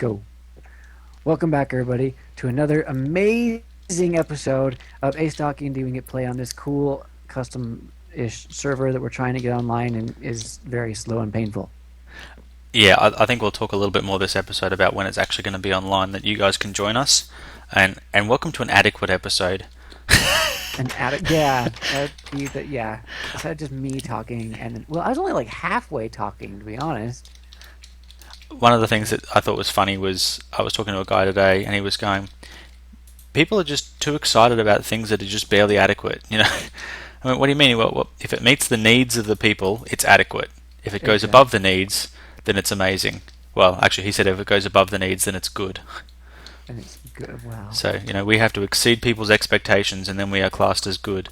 Go. Welcome back, everybody, to another amazing episode of Astocky and Doing It Play on this cool custom-ish server that we're trying to get online and is very slow and painful. Yeah, I think we'll talk a little bit more this episode about when it's actually going to be online that you guys can join us. And welcome to an adequate episode. And addict, yeah, that'd be the, yeah. Is that just me talking? And well, I was only like halfway talking, to be honest. One of the things that I thought was funny was I was talking to a guy today and he was going, people are just too excited about things that are just barely adequate. I mean, what do you mean? Well, if it meets the needs of the people, it's adequate. If it goes above Exactly. the needs, then it's amazing. Well, actually, he said if it goes above the needs, then it's good. And it's good. Wow. So, we have to exceed people's expectations and then we are classed as good.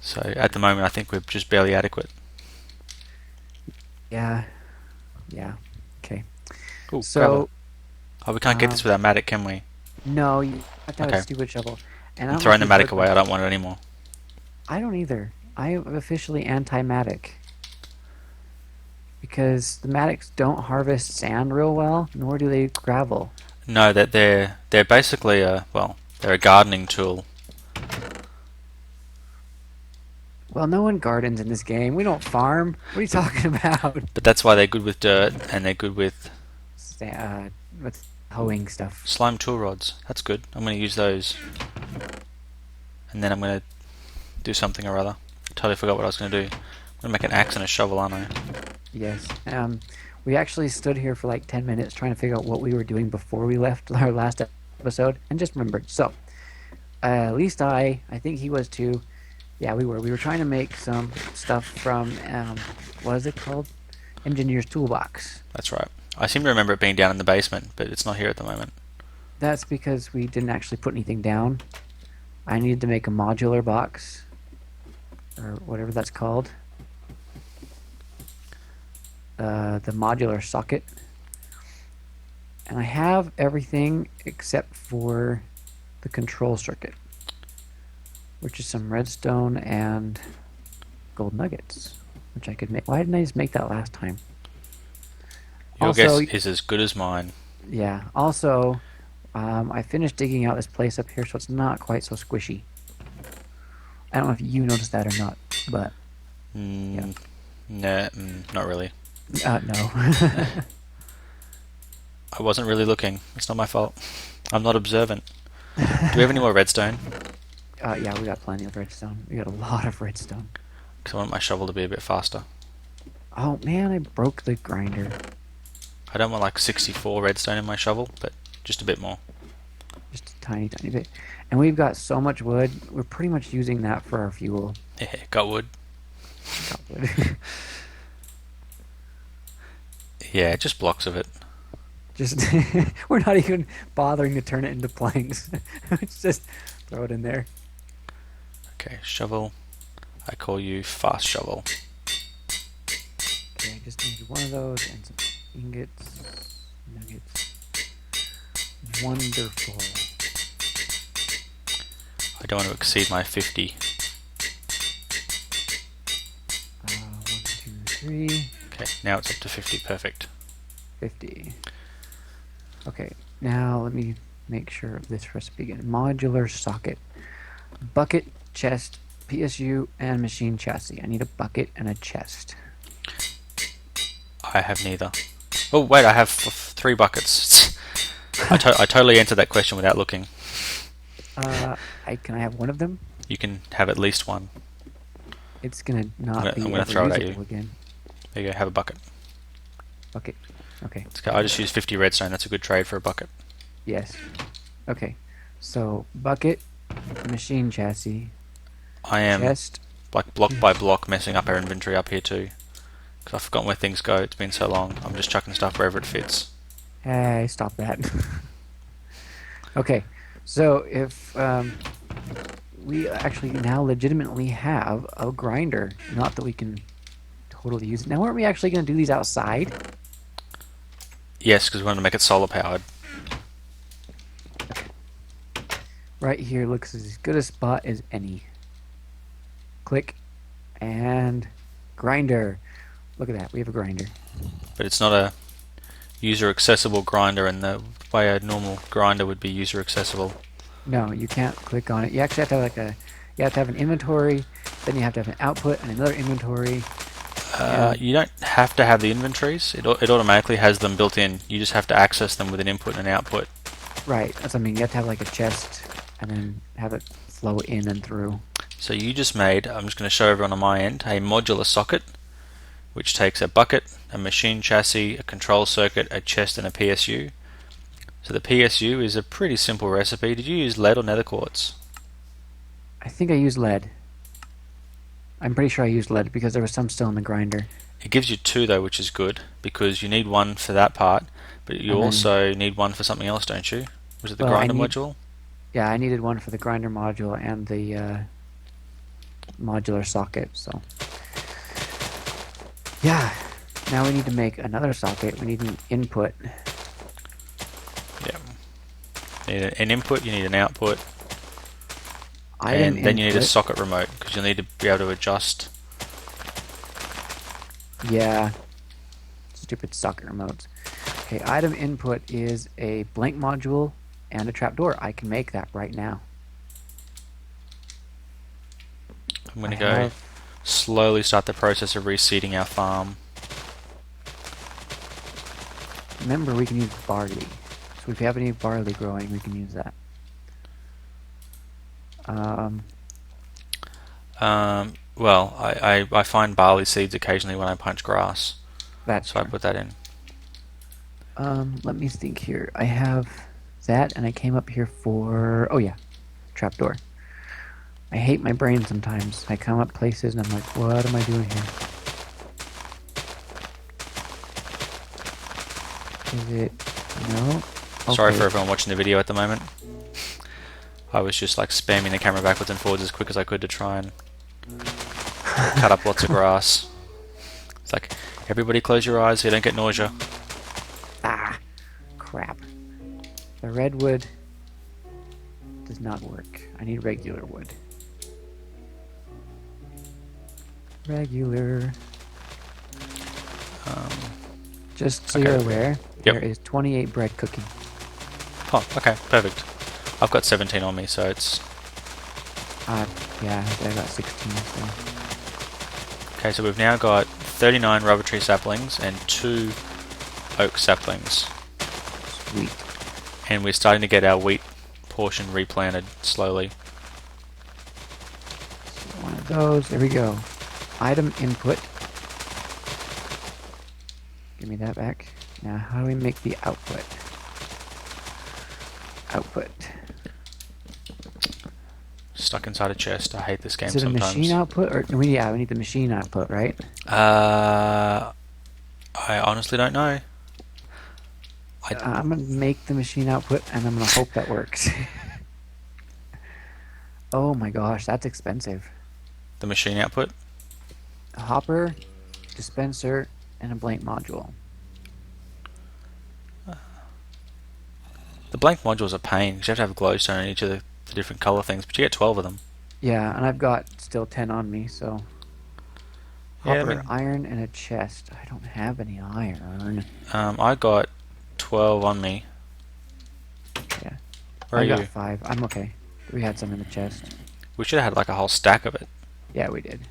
So, at the moment, I think we're just barely adequate. Yeah. Yeah. Okay. Oh, gravel. So, Oh, we can't get this um, without Matic, can we? no, you have to have a Okay. stupid shovel. And I I'm don't know if throwing the you've Matic heard away. my. I don't want it anymore. I don't either. I am officially anti-Matic because the Matics don't harvest sand real well, nor do they gravel. No, that they're basically they're a gardening tool. Well, no one gardens in this game. We don't farm. What are you talking about? But that's why they're good with dirt and they're good with What's hoeing stuff? slime tool rods. That's good. I'm going to use those, and then I'm going to do something or other. Totally forgot what I was going to do. I'm going to make an axe and a shovel, aren't I? Yes. We actually stood here for like 10 minutes trying to figure out what we were doing before we left our last episode, and just remembered. So, at least I think he was too. Yeah, we were. We were trying to make some stuff from what is it called? Engineer's Toolbox. That's right. I seem to remember it being down in the basement, but it's not here at the moment. That's because we didn't actually put anything down. I needed to make a modular box, or whatever that's called. The modular socket. And I have everything except for the control circuit, which is some redstone and gold nuggets, which I could make. Why didn't I just make that last time? Your Also, guess is as good as mine. yeah, also, I finished digging out this place up here, so it's not quite so squishy. I don't know if you noticed that or not, but yeah. Mm, nah, not really. No. I wasn't really looking. It's not my fault. I'm not observant. Do we have any more redstone? Yeah, we got plenty of redstone. We got a lot of redstone. Because I want my shovel to be a bit faster. Oh man, I broke the grinder. I don't want like 64 redstone in my shovel, but just a bit more. Just a tiny, tiny bit. And we've got so much wood, we're pretty much using that for our fuel. Yeah, got wood. Got wood. Yeah, just blocks of it. Just, we're not even bothering to turn it into planks. It's just throw it in there. Okay, shovel. I call you fast shovel. Okay, I just need one of those and some ingots, nuggets. Wonderful. I don't want to exceed my 50. 1, 2, 3, Okay, now it's up to 50. Perfect. 50. Okay, now let me make sure of this recipe again. Modular socket. Bucket, chest, PSU, and machine chassis. I need a bucket and a chest. I have neither. Oh, wait, I have 3 buckets. I totally answered that question without looking. Can I have one of them? You can have at least one. It's gonna not be I'm gonna ever throw it at you. usable again. There you go, have a bucket. Okay. Okay. Let's go. I just used 50 redstone. That's a good trade for a bucket. Yes. Okay. So bucket, machine chassis, I am chest. like block by block messing up our inventory up here too. Because I've forgotten where things go. It's been so long. I'm just chucking stuff wherever it fits. Hey, stop that. Okay. So if we actually now legitimately have a grinder, not that we can totally use it. Now, weren't we actually going to do these outside? Yes, because we want to make it solar powered. Right here looks as good a spot as any. Click and grinder. Look at that. We have a grinder. But it's not a user accessible grinder and the way a normal grinder would be user accessible. No, you can't click on it. You actually have to have like a, you have to have an inventory, then you have to have an output and another inventory, and You don't have to have the inventories. It automatically has them built in. You just have to access them with an input and an output. right. That's what I mean. You have to have like a chest and then have it flow in and through. So you just made, I'm just going to show everyone on my end, a modular socket which takes a bucket, a machine chassis, a control circuit, a chest and a PSU. So the PSU is a pretty simple recipe. Did you use lead or nether quartz? I think I used lead. I'm pretty sure I used lead because there was some still in the grinder. It gives you two though, which is good because you need one for that part, but you And then, also need one for something else, don't you? Was it the well, grinder module? yeah, I needed one for the grinder module and the modular socket. So, yeah. Now we need to make another socket. We need an input. Yeah. You need an input, you need an output, Item and then you need a input. socket remote because you'll need to be able to adjust. Yeah. Stupid socket remotes. Okay, item input is a blank module and a trapdoor. I can make that right now. I'm going I to go have. slowly start the process of reseeding our farm. Remember, we can use barley. So if you have any barley growing, we can use that. Um, Well, I find barley seeds occasionally when I punch grass, that's so I true. put that in. Let me think here. I have that, and I came up here for. Oh yeah, trapdoor. I hate my brain sometimes. I come up places and I'm like, what am I doing here? Is it? No. Sorry for Okay. everyone watching the video at the moment. I was just like spamming the camera backwards and forwards as quick as I could to try and cut up lots of grass. It's like, everybody close your eyes so you don't get nausea. Ah, crap. The redwood does not work. I need regular wood. Regular. Just so you're Okay. aware, Yep. there is 28 bread cooking. Oh, okay, perfect. I've got 17 on me, so it's... Uh, yeah, I got 16, so. Okay, so we've now got 39 rubber tree saplings and 2 oak saplings. Sweet. And we're starting to get our wheat portion replanted slowly. So one of those. There we go. Item input. Give me that back. Now, how do we make the output? Output. Stuck inside a chest. I hate this game Is it a sometimes. machine output or yeah, we need the machine output, right? I honestly don't know. I'm gonna make the machine output and I'm gonna hope that works. Oh my gosh, that's expensive. The machine output? A hopper, dispenser, and a blank module. The blank module's a pain because you have to have a glowstone on each of the different color things, but you get 12 of them. Yeah, and I've got still 10 on me, so. Yeah, I Hopper, mean, iron, and a chest. I don't have any iron. I got 12 on me. Yeah. Where I are got you? 5. I'm okay. We had some in the chest. We should have had like a whole stack of it. Yeah, we did.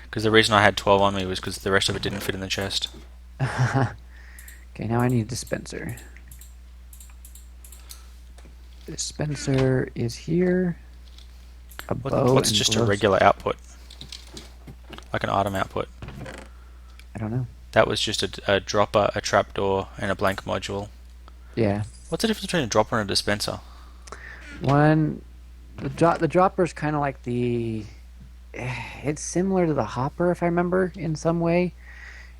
Because the reason I had 12 on me was because the rest of it didn't fit in the chest. Okay, now I need a dispenser. Dispenser is here. A bow What's and just a gloves. regular output? Like an item output. I don't know. That was just a dropper, a trapdoor, and a blank module. Yeah. What's the difference between a dropper and a dispenser? One, the dropper's kind of like the. It's similar to the hopper, if I remember, in some way.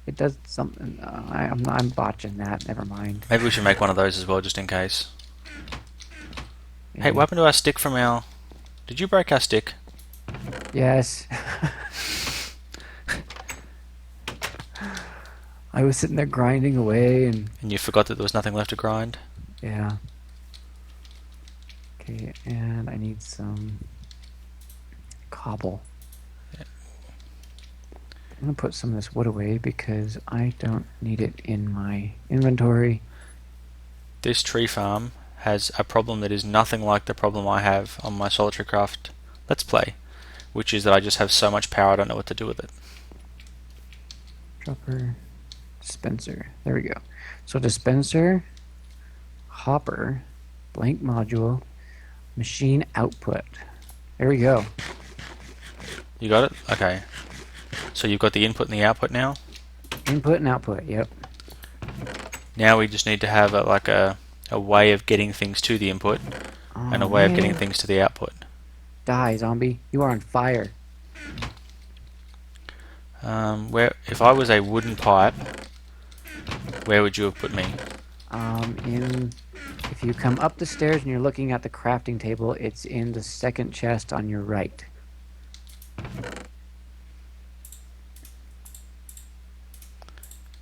It does something. I'm botching that. Never mind. Maybe we should make one of those as well, just in case. Hey, Maybe. what happened to our stick from our... Did you break our stick? Yes. I was sitting there grinding away, and And you forgot that there was nothing left to grind? yeah. Okay, and I need some cobble. I'm gonna put some of this wood away because I don't need it in my inventory. This tree farm has a problem that is nothing like the problem I have on my Solitary Craft Let's Play, which is that I just have so much power I don't know what to do with it. Dropper, dispenser. There we go. So dispenser, hopper, blank module, machine output. There we go. You got it? Okay. So you've got the input and the output now? Input and output, yep. Now we just need to have a way of getting things to the input and a Oh way of getting man. things to the output. Die, zombie. You are on fire. Where if I was a wooden pipe, where would you have put me? In if you come up the stairs and you're looking at the crafting table, it's in the second chest on your right.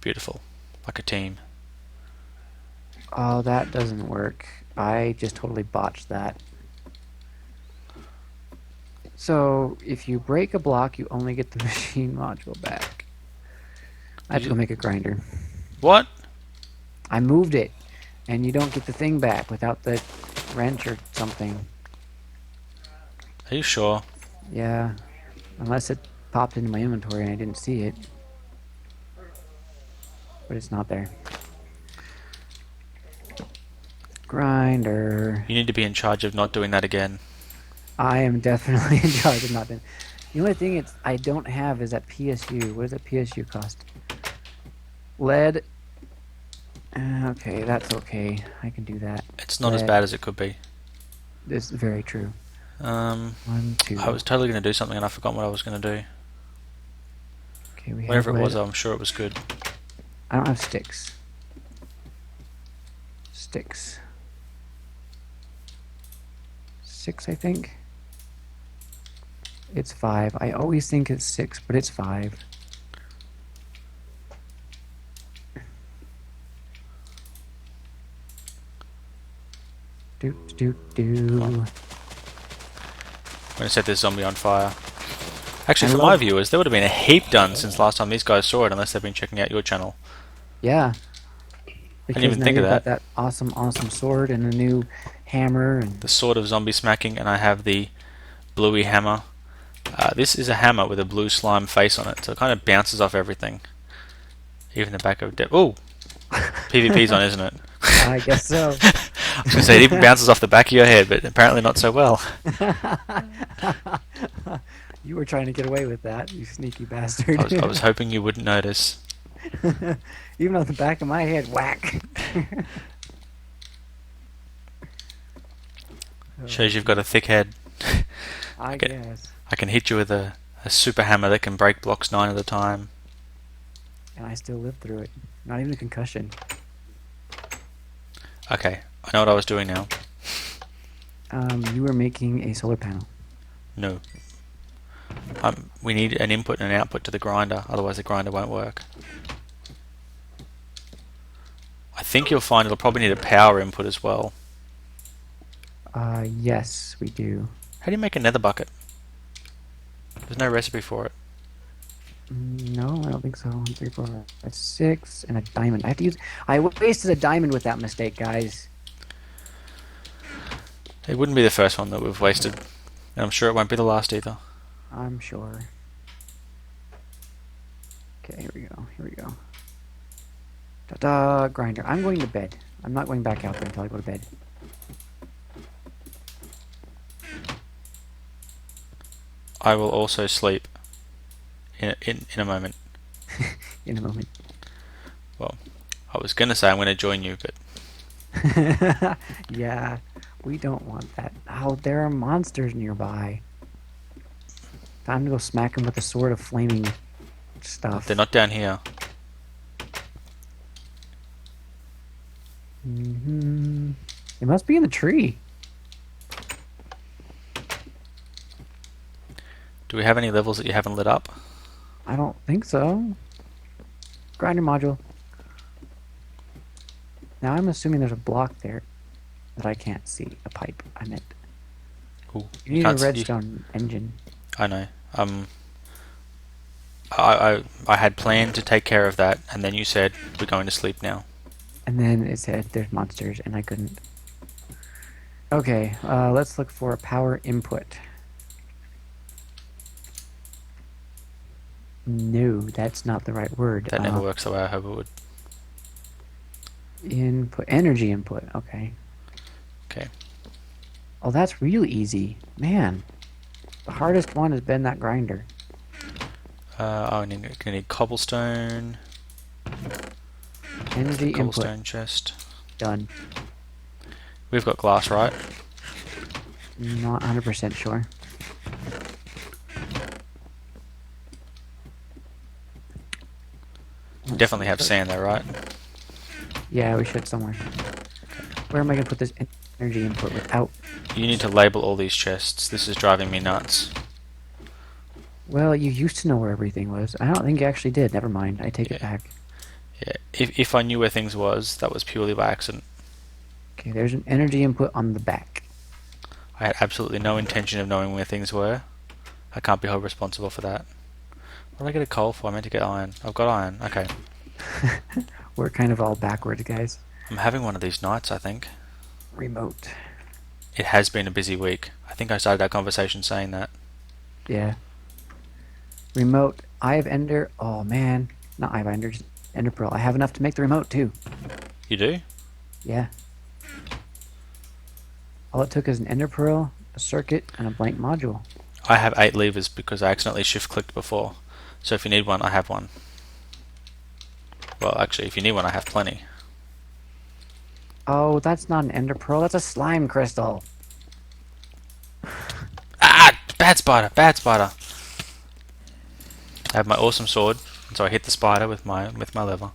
Beautiful. Like a team. Oh, that doesn't work. I just totally botched that. So, if you break a block, you only get the machine module back. I have Did to go you, make a grinder. what? I moved it, and you don't get the thing back without the wrench or something. Are you sure? Yeah, unless it popped into my inventory and I didn't see it. But it's not there. Grinder. You need to be in charge of not doing that again. I am definitely in charge of not doing. The only thing I don't have is that PSU. What does that PSU cost? Lead. Okay, that's okay. I can do that. It's not as Lead. bad as it could be. This is very true. Um, 1, 2. I was totally going to do something and I forgot what I was going to do. Okay, we have Whatever it lead. was, I'm sure it was good. I don't have sticks. Sticks. 6, I think. It's 5. I always think it's 6, but it's 5. Do do do. I'm going to set this zombie on fire. Actually, I for my love. viewers, there would have been a heap done since last time these guys saw it, unless they've been checking out your channel. Yeah, I didn't because even now think of you've got that. that awesome sword and a new hammer and The sword of zombie smacking, and I have the bluey hammer. This is a hammer with a blue slime face on it, so it kind of bounces off everything. Even the back of... Oh! PvP's on, isn't it? I guess so. I was going to say, it even bounces off the back of your head, but apparently not so well. You were trying to get away with that, you sneaky bastard. I was hoping you wouldn't notice. Even on the back of my head, whack. Shows you've got a thick head. I guess. I can hit you with a super hammer that can break blocks 9 at a time. And I still lived through it. Not even a concussion. Okay, I know what I was doing now. You were making a solar panel. No. We need an input and an output to the grinder, otherwise the grinder won't work. I think you'll find it'll probably need a power input as well. Yes, we do. How do you make a nether bucket? There's no recipe for it. No, I don't think so. 1, 3, 4, 5, 6, and a diamond. I wasted a diamond with that mistake, guys. It wouldn't be the first one that we've wasted, and I'm sure it won't be the last either. I'm sure. Okay, here we go. Here we go. Ta-da! Grinder. I'm going to bed. I'm not going back out there until I go to bed. I will also sleep in a moment. In a moment. Well, I was going to say I'm going to join you, but Yeah, we don't want that. Oh, there are monsters nearby. Time to go smack them with a sword of flaming stuff. they're not down here. It must be in the tree. Do we have any levels that you haven't lit up? I don't think so. Grinder module. Now I'm assuming there's a block there that I can't see. A pipe, I meant. Ooh, You need a can't see- redstone engine. I know. I had planned to take care of that, and then you said we're going to sleep now. And then it said there's monsters, and I couldn't. Okay, let's look for a power input. No, that's not the right word. That never works the way I hope it would. Input, energy input. Okay. Okay. Oh, that's real easy. Man, the hardest one has been that grinder. I need cobblestone. Energy input. Cobblestone chest. Done. We've got glass, right? Not 100% sure. Definitely have sand there, right? Yeah, we should somewhere. Where am I going to put this energy input without? You need to label all these chests. This is driving me nuts. Well, you used to know where everything was. I don't think you actually did. Never mind. I take it Yeah. back. Yeah. If I knew where things was, that was purely by accident. Okay, there's an energy input on the back. I had absolutely no intention of knowing where things were. I can't be held responsible for that. What did I get a coal for? I meant to get iron. I've got iron. Okay. We're kind of all backwards, guys. I'm having one of these nights, I think. Remote. It has been a busy week. I think I started our conversation saying that. Yeah. Remote. I have Ender. Oh, man. Not I have Ender. Just Ender Pearl. I have enough to make the remote, too. You do? Yeah. All it took is an Ender Pearl, a circuit, and a blank module. I have 8 levers because I accidentally shift clicked before. So if you need one, I have one. Well, actually, if you need one, I have plenty. Oh, that's not an Ender Pearl. That's a slime crystal. Ah! Bad spider! Bad spider! I have my awesome sword, and so I hit the spider with my lever.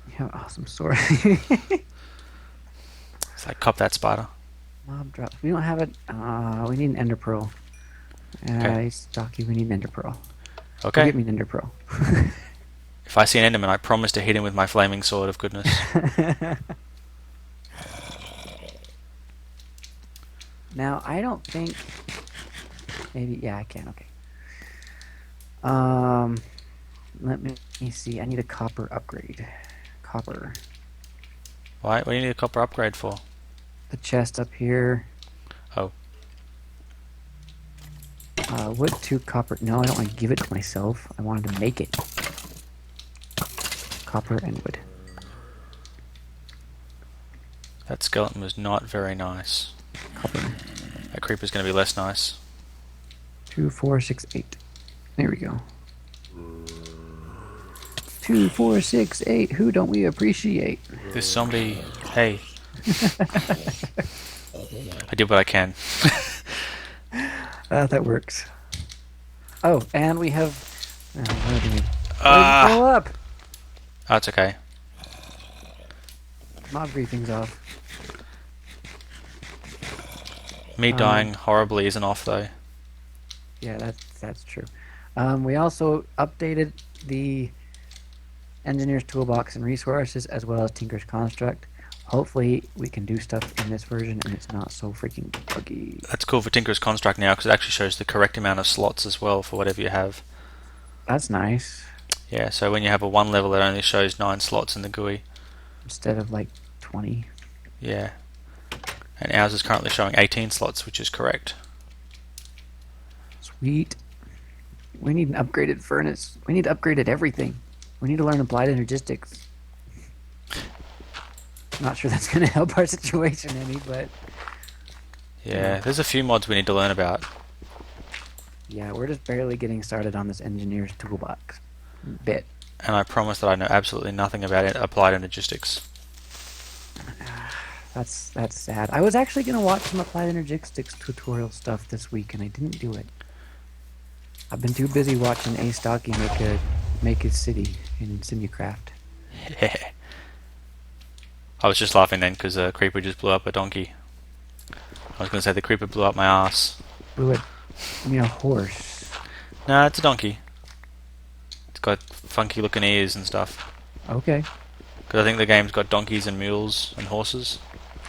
You have an awesome sword. So I cop that spider. Mob drop. We don't have it. We need an Ender Pearl. Okay. Stocky, we need an Ender Pearl. Go Okay. get me an Ender Pearl. If I see an enderman, I promise to hit him with my flaming sword of goodness. Now, I don't think... Maybe... Yeah, I can. Okay. Let me see. I need a copper upgrade. Copper. Why? What do you need a copper upgrade for? The chest up here. Oh. Wood to copper. No, I don't want to give it to myself. I wanted to make it. Copper and wood. That skeleton was not very nice. Copper. That creeper's going to be less nice. 2, 4, 6, 8. There we go. 2, 4, 6, 8. Who don't we appreciate? This zombie... Hey. I did what I can. That works. Oh, and we have... where did we... Ah! Blow up! Oh, it's okay. Mob briefing's off. Me dying horribly isn't off, though. Yeah, that's true. We also updated the Engineer's Toolbox and Resources, as well as Tinker's Construct. Hopefully, we can do stuff in this version, and it's not so freaking buggy. That's cool for Tinker's Construct now, because it actually shows the correct amount of slots as well for whatever you have. That's nice. Yeah, so when you have a 1 level, it only shows 9 slots in the GUI. Instead of, like, 20. Yeah. And ours is currently showing 18 slots, which is correct. Sweet. We need an upgraded furnace. We need upgraded everything. We need to learn applied energistics. Not sure that's going to help our situation any, but... Yeah, there's a few mods we need to learn about. Yeah, we're just barely getting started on this Engineer's Toolbox bit. And I promise that I know absolutely nothing about it, applied energistics. That's sad. I was actually going to watch some applied energistics tutorial stuff this week, and I didn't do it. I've been too busy watching Astocky make a city in Simulcraft. I was just laughing then because a creeper just blew up a donkey. I was going to say the creeper blew up my ass. Blew it. I mean, a horse. Nah, it's a donkey. It's got funky looking ears and stuff. Okay. Because I think the game's got donkeys and mules and horses.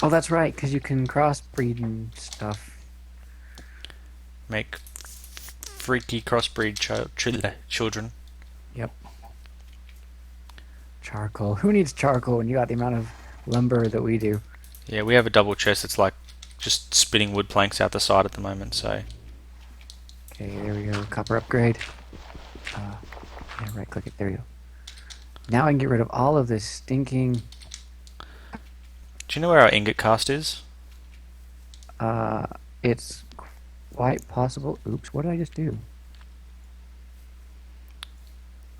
Oh, that's right, because you can crossbreed and stuff. Make freaky crossbreed children. Yep. Charcoal. Who needs charcoal when you got the amount of lumber that we do? Yeah, we have a double chest. It's like just spitting wood planks out the side at the moment. So, Okay, there we go. Copper upgrade. Uh, yeah, right click it. There we go. Now I can get rid of all of this stinking. do you know where our ingot cast is? Uh, it's quite possible. Oops, what did I just do?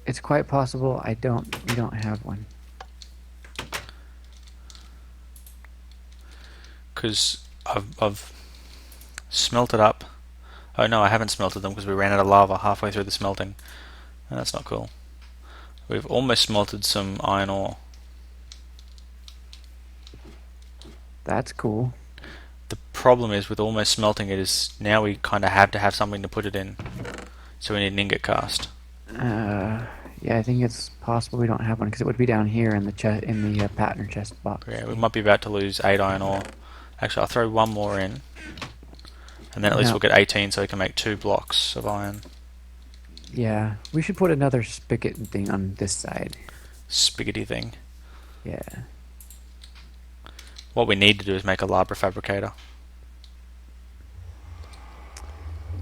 It's quite possible I don't. We don't have one. Because I've smelted up. Oh no, I haven't smelted them because we ran out of lava halfway through the smelting. And that's not cool. We've almost smelted some iron ore. That's cool. The problem is with almost smelting it is now we kind of have to have something to put it in. So we need an ingot cast. Yeah, I think it's possible we don't have one because it would be down here in the chest in the pattern chest box. Yeah, we might be about to lose 8 iron ore. Actually, I'll throw one more in. And then at least No. we'll get 18 so we can make 2 blocks of iron. Yeah, we should put another spigot thing on this side. Spiggity thing. Yeah. What we need to do is make a lava fabricator.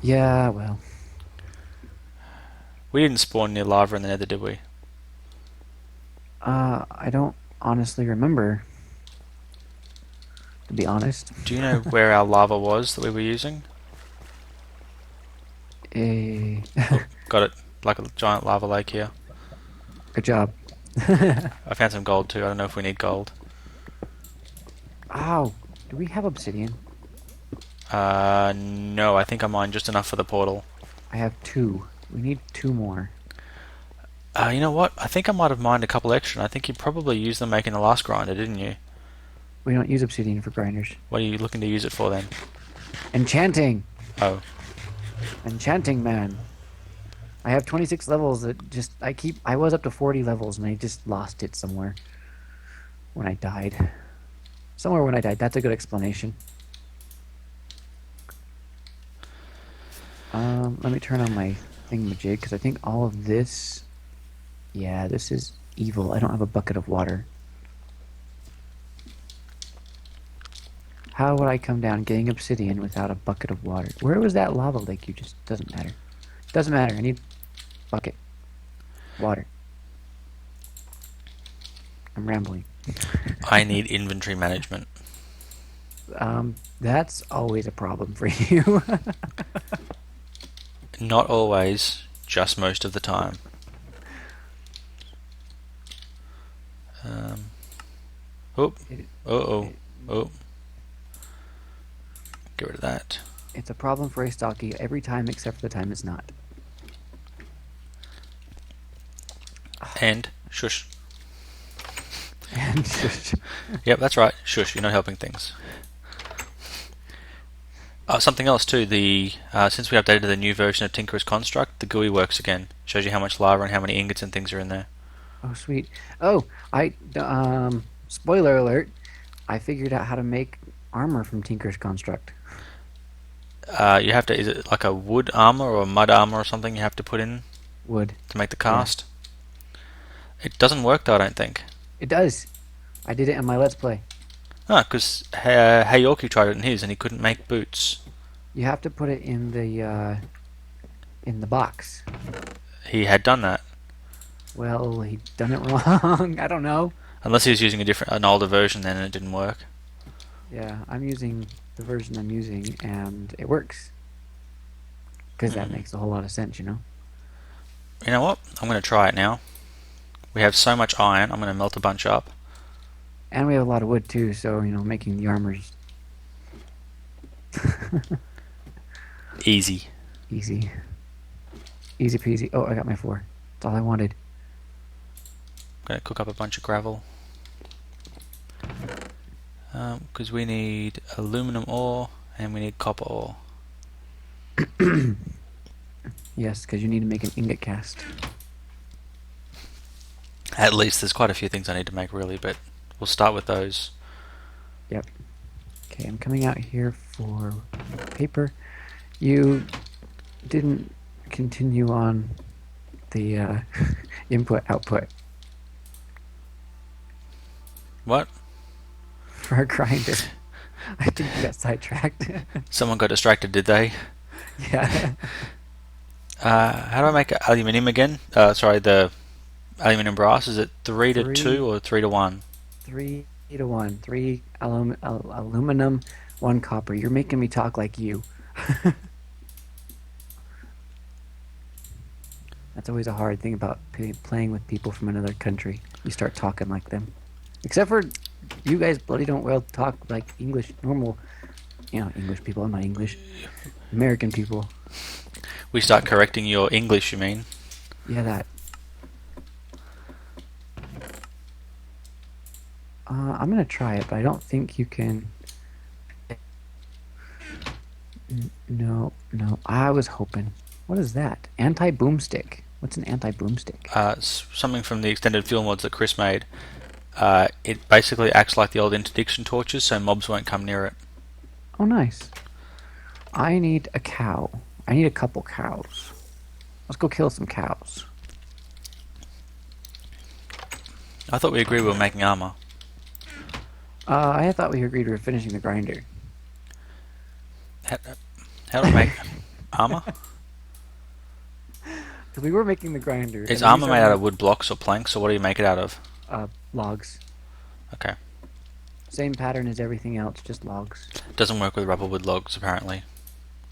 Yeah, well, We didn't spawn near lava in the nether, did we? I don't honestly remember, to be honest. Do you know where our lava was that we were using? Eh, Oh, got it. Like a giant lava lake here. good job. I found some gold too. I don't know if we need gold. Ow, do we have obsidian? No, I think I mined just enough for the portal. I have 2. We need 2 more. You know what? I think I might have mined a couple extra. And I think you probably used them making the last grinder, didn't you? We don't use obsidian for grinders. What are you looking to use it for then? Enchanting! Oh, Enchanting man. I have 26 levels that just, I was up to 40 levels and I just lost it somewhere. When I died. Somewhere when I died. That's a good explanation. Let me turn on my thingamajig because I think all of this. Yeah, this is evil. I don't have a bucket of water. How would I come down getting obsidian without a bucket of water? Where was that lava lake? You just doesn't matter. Doesn't matter. I need bucket water. I'm rambling. I need inventory management. That's always a problem for you. Not always, just most of the time. Oh, oh, oh. Get rid of that. It's a problem for Astocky every time except for the time it's not. And shush. And Yep, that's right. Shush, you're not helping things. Something else too. Since we updated the new version of Tinker's Construct, the GUI works again. Shows you how much lava and how many ingots and things are in there. oh, sweet. Oh, spoiler alert. I figured out how to make armor from Tinker's Construct. You have to. Is it like a wood armor or a mud armor or something you have to put in Wood. to make the cast? Yeah. It doesn't work though, I don't think. It does. I did it in my Let's Play. Ah, because Hayorki tried it in his and he couldn't make boots. You have to put it in the box. He had done that. Well, he done it wrong. I don't know. Unless he was using an older version then and it didn't work. Yeah, I'm using the version I'm using, and it works. Because that makes a whole lot of sense, you know? You know what? I'm going to try it now. We have so much iron, I'm going to melt a bunch up. And we have a lot of wood, too, so, you know, making the armor's Easy. easy. Easy peasy. Oh, I got my 4. That's all I wanted. I'm going to cook up a bunch of gravel. Because we need aluminum ore and we need copper ore. Yes, because you need to make an ingot cast. At least there's quite a few things I need to make really, but we'll start with those. Yep. Okay, I'm coming out here for paper. You didn't continue on the input output What? for our grinder. I think you got sidetracked. Someone got distracted, did they? Yeah. How do I make aluminium again? Sorry, the aluminium brass. Is it 3 to 2 Three, or 3 to 1? 3 to 1. Three aluminum, one copper. You're making me talk like you. That's always a hard thing about playing with people from another country. You start talking like them. Except for you guys bloody don't well talk like English, normal, English people. I'm not English. American people. We start correcting your English, you mean? Yeah, that. I'm gonna try it, but I don't think you can. No, no. I was hoping. What is that? Anti-boomstick. What's an anti-boomstick? Something from the extended field mods that Chris made. It basically acts like the old interdiction torches, so mobs won't come near it. Oh, nice. I need a cow. I need a couple cows. Let's go kill some cows. I thought we agreed we were making armor. I thought we agreed we were finishing the grinder. How, how do I make armor? Because we were making the grinder. Is And then armor made out of wood blocks or planks, or what do you make it out of? logs. Okay. Same pattern as everything else, just logs. Doesn't work with rubber wood logs, apparently.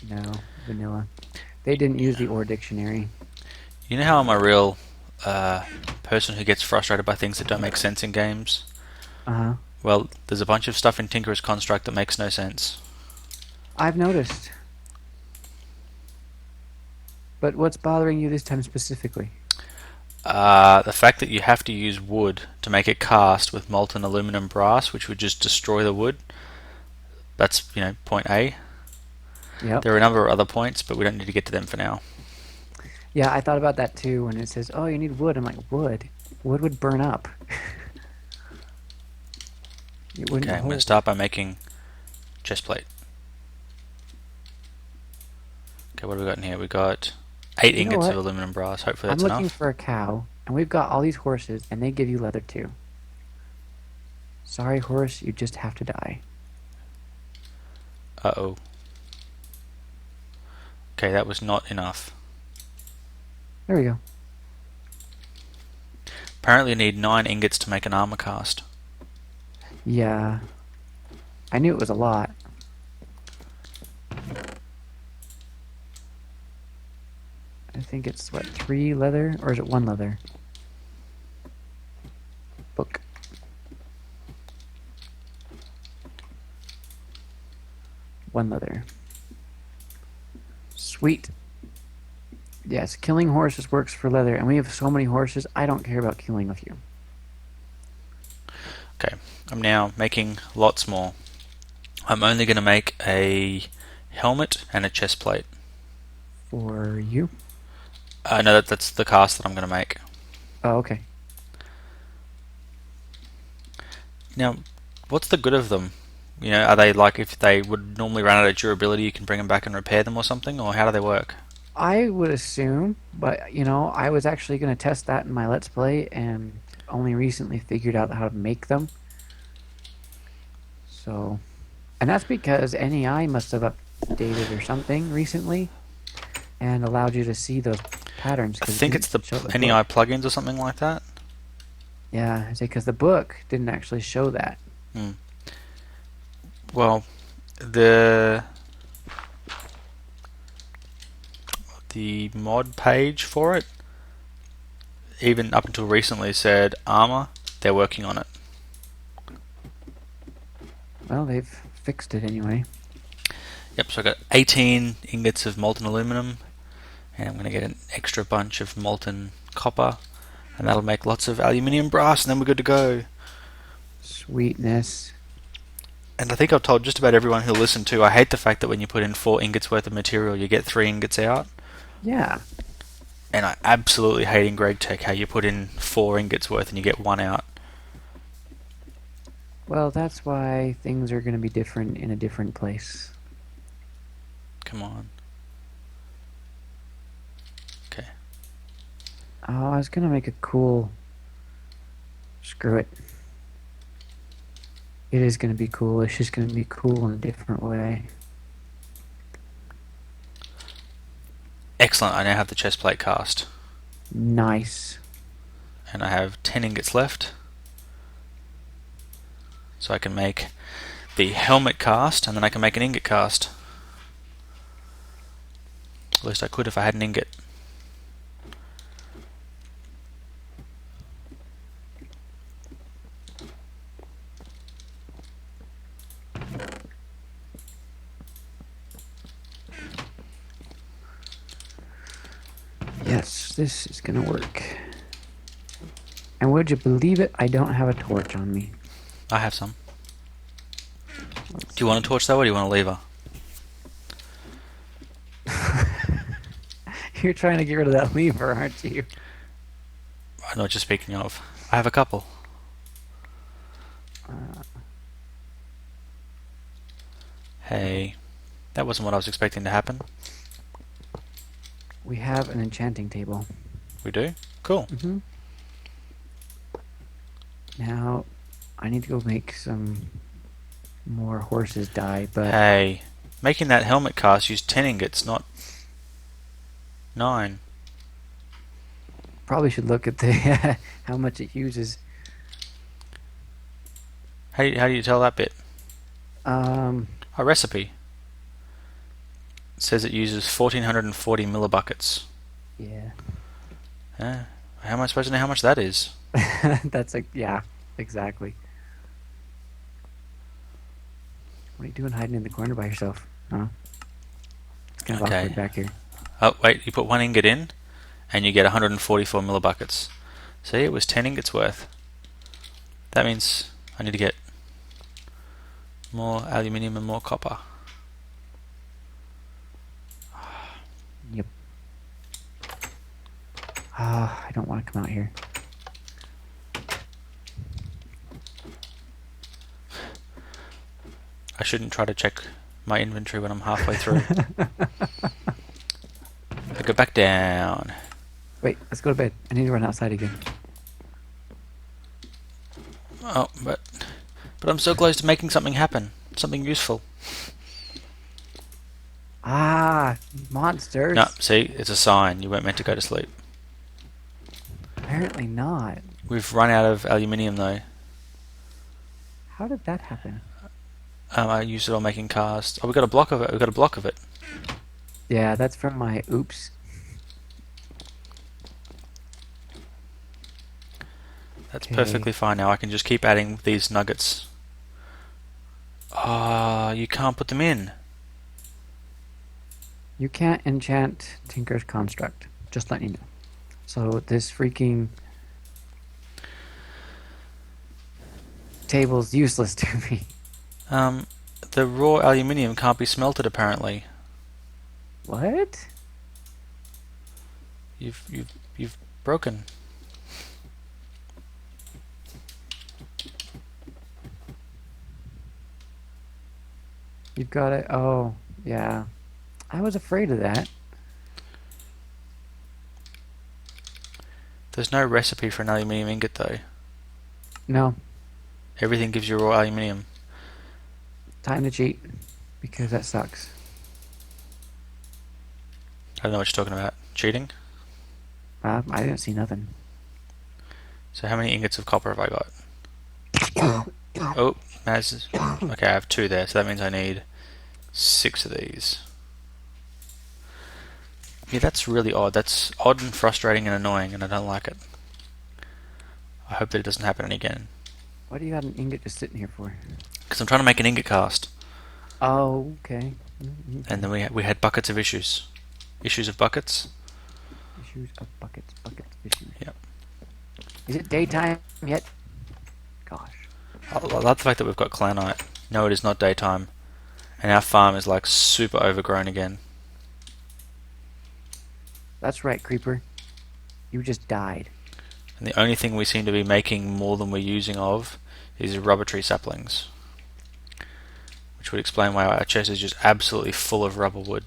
No, vanilla. They didn't use the ore dictionary. You know how I'm a real person who gets frustrated by things that don't make sense in games? Uh-huh. Well, there's a bunch of stuff in Tinker's Construct that makes no sense. I've noticed. But what's bothering you this time specifically? The fact that you have to use wood to make it cast with molten aluminum brass, which would just destroy the wood. That's, point A. Yep. There are a number of other points, but we don't need to get to them for now. Yeah, I thought about that too when it says, oh, you need wood. I'm like, wood? Wood would burn up. It wouldn't Okay, I'm going to hold. start by making chest plate. Okay, what have we got in here? We got 8 You know ingots of what? aluminum brass. Hopefully I'm that's looking enough. for a cow, and we've got all these horses, and they give you leather too. Sorry, horse, you just have to die. Uh-oh. Okay, that was not enough. There we go. Apparently you need 9 ingots to make an armor cast. Yeah. I knew it was a lot. I think it's, what, 3 leather? Or is it 1 leather? Book. One leather. Sweet. Yes, killing horses works for leather, and we have so many horses, I don't care about killing a few. Okay, I'm now making lots more. I'm only going to make a helmet and a chest plate. For you? No, that's the cast that I'm going to make. Oh, okay. Now, what's the good of them? Are they like if they would normally run out of durability, you can bring them back and repair them or something, or how do they work? I would assume, but I was actually going to test that in my Let's Play and only recently figured out how to make them. So, and that's because NEI must have updated or something recently and allowed you to see those patterns. I 'Cause it think didn't it's the show NEI book. plugins or something like that. Yeah, because the book didn't actually show that. Hmm. Well, the mod page for it, even up until recently, said armor. They're working on it. Well, they've fixed it anyway. Yep, so I got 18 ingots of molten aluminum, and I'm going to get an extra bunch of molten copper, and that'll make lots of aluminium brass, and then we're good to go. Sweetness. And I think I've told just about everyone who'll listen to, I hate the fact that when you put in 4 ingots worth of material, you get 3 ingots out. Yeah. And I absolutely hate in Greg Tech how you put in 4 ingots worth and you get 1 out. Well, that's why things are going to be different in a different place. Come on. Okay. Oh, I was gonna make a cool. Screw it. It is gonna be cool. It's just gonna be cool in a different way. Excellent, I now have the chest plate cast. Nice. And I have 10 ingots left. So I can make the helmet cast, and then I can make an ingot cast. At least I could if I had an ingot. Yes, this is gonna work. And would you believe it? I don't have a torch on me. I have some. Let's Do you want a torch though, or do you want a lever? You're trying to get rid of that lever, aren't you? I know what you're speaking of. I have a couple. Uh, Hey, that wasn't what I was expecting to happen. we have an enchanting table. We do? Cool. Mm-hmm. Now, I need to go make some more horses die, but Hey, making that helmet cast used 10 ingots, not 9. probably should look at the how much it uses. How do you tell that bit? Um, A recipe. It says it uses 1440 millibuckets. yeah. How am I supposed to know how much that is? That's like, yeah, exactly. What are you doing hiding in the corner by yourself? Huh? It's kind of awkward Okay. back here. Oh, wait, you put 1 ingot in, and you get 144 millibuckets. See, it was 10 ingots worth. That means I need to get more aluminium and more copper. Yep. Ah, I don't want to come out here. I shouldn't try to check my inventory when I'm halfway through. I go back down. Wait, let's go to bed. I need to run outside again. Oh, but I'm so close to making something happen. Something useful. Ah, No, monsters. see, it's a sign. You weren't meant to go to sleep. Apparently not. We've run out of aluminium though. How did that happen? I used it on making cast. Oh, we got a block of it. We got a block of it. Yeah, that's from my oops. That's Okay. perfectly fine now. I can just keep adding these nuggets. Ah, you can't put them in. You can't enchant Tinker's Construct. Just letting you know. So this freaking table's useless to me. The raw aluminium can't be smelted apparently. What? You've broken. You've got it. Oh, yeah. I was afraid of that. There's no recipe for an aluminium ingot though. No, Everything gives you raw aluminium. time to cheat because that sucks. I don't know what you're talking about. Cheating? I didn't see nothing. So how many ingots of copper have I got? Oh, okay, I have 2 there, so that means I need 6 of these. Yeah, that's really odd. That's odd and frustrating and annoying, and I don't like it. I hope that it doesn't happen again. What do you got an ingot just sitting here for? Because I'm trying to make an ingot cast, Oh, okay. Mm-hmm. and then we had buckets of issues. Issues of buckets? Issues of buckets, issues. Yep. Is it daytime yet? Gosh. I love the fact that we've got clanite. No, it is not daytime. And our farm is like super overgrown again. That's right, Creeper. You just died. And the only thing we seem to be making more than we're using of is rubber tree saplings. Which would explain why our chest is just absolutely full of rubber wood.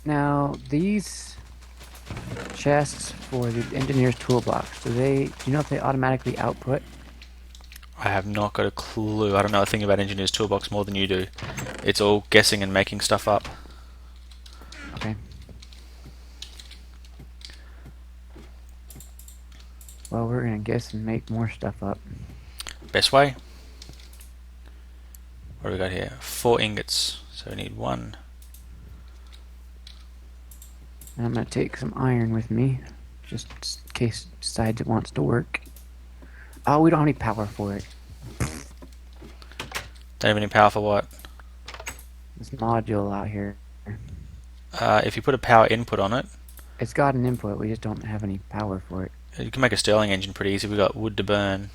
Now, these chests for the engineer's toolbox, do you know if they automatically output? I have not got a clue. I don't know a thing about Engineer's Toolbox more than you do. It's all guessing and making stuff up. Okay. Well, we're gonna guess and make more stuff up. Best way? What do we got here? 4 ingots. So we need 1. And I'm gonna take some iron with me, just in case it decides it wants to work. Oh, we don't have any power for it. Don't have any power for what? This module out here. If you put a power input on it, It's got an input, we just don't have any power for it. you can make a Stirling engine pretty easy. We've got wood to burn.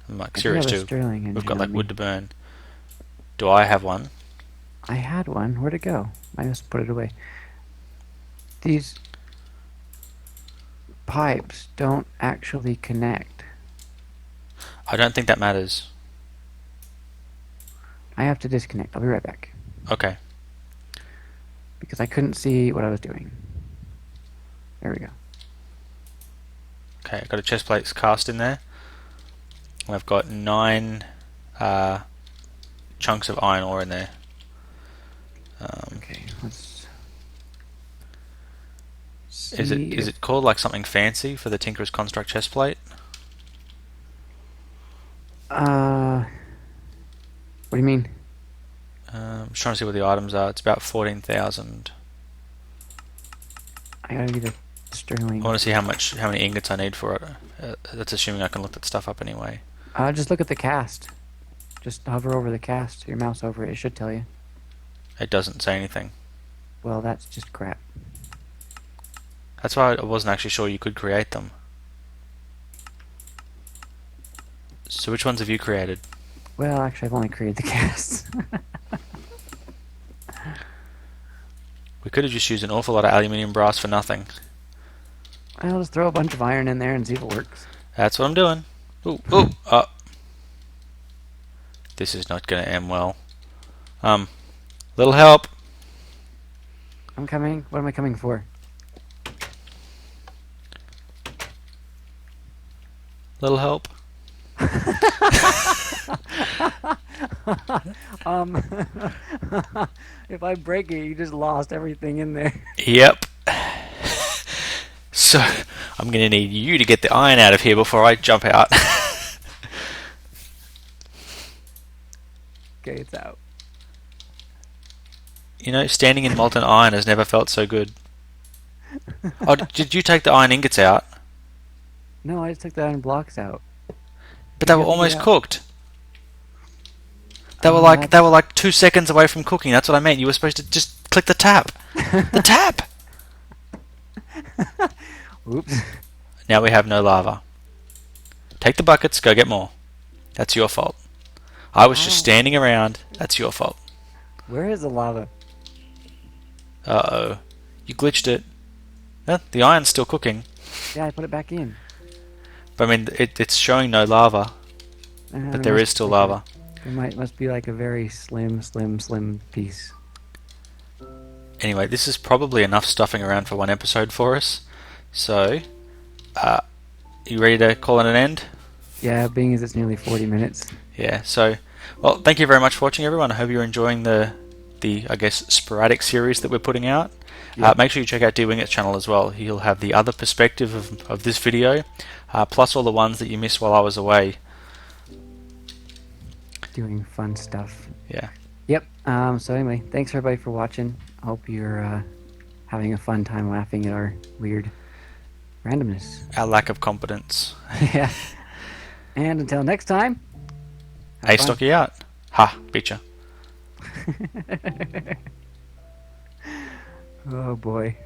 I'm like I do serious have a too. Stirling We've engine got like on me. wood to burn. Do I have one? I had one. Where'd it go? I just put it away. These pipes don't actually connect. I don't think that matters. I have to disconnect. I'll be right back. Okay. Because I couldn't see what I was doing. There we go. Okay, I've got a chest plate cast in there. And I've got 9 chunks of iron ore in there. Okay, let's see. Is it called like something fancy for the Tinkerer's Construct chest plate? What do you mean? I'm just trying to see what the items are. It's about 14,000. I gotta get a Sterling. I want to see how many ingots I need for it. That's assuming I can look that stuff up anyway. Just look at the cast. Just hover over the cast, your mouse over it. It should tell you. It doesn't say anything. Well, that's just crap. That's why I wasn't actually sure you could create them. So which ones have you created? Well, actually, I've only created the casts. We could have just used an awful lot of aluminium brass for nothing. I'll just throw a bunch of iron in there and see if it works. That's what I'm doing. Ooh, ooh, this is not going to end well. Little help. I'm coming. What am I coming for? Little help. If I break it, you just lost everything in there. Yep. So, I'm going to need you to get the iron out of here before I jump out. Okay, it's out. You know, standing in molten iron has never felt so good. Oh, did you take the iron ingots out? No, I just took the iron blocks out. But they were almost cooked. They were like 2 seconds away from cooking. That's what I meant. You were supposed to just click the tap. The tap. Oops. Now we have no lava. Take the buckets. Go get more. That's your fault. I was just standing around. That's your fault. Where is the lava? Uh-oh. You glitched it. The iron's still cooking. Yeah, I put it back in. But I mean, it's showing no lava. But there is still lava. It must be like a very slim piece. Anyway, this is probably enough stuffing around for one episode for us. So, you ready to call it an end? Yeah, being as it's nearly 40 minutes. Yeah, so, well, thank you very much for watching, everyone. I hope you're enjoying the I guess, sporadic series that we're putting out. Yeah. Make sure you check out Dwinget's channel as well. He'll have the other perspective of this video, plus all the ones that you missed while I was away. Doing fun stuff. Yeah. Yep. So anyway, thanks everybody for watching. Hope you're having a fun time laughing at our weird randomness. Our lack of competence. Yeah. And until next time. Astocky out. Ha, beat ya. Oh boy.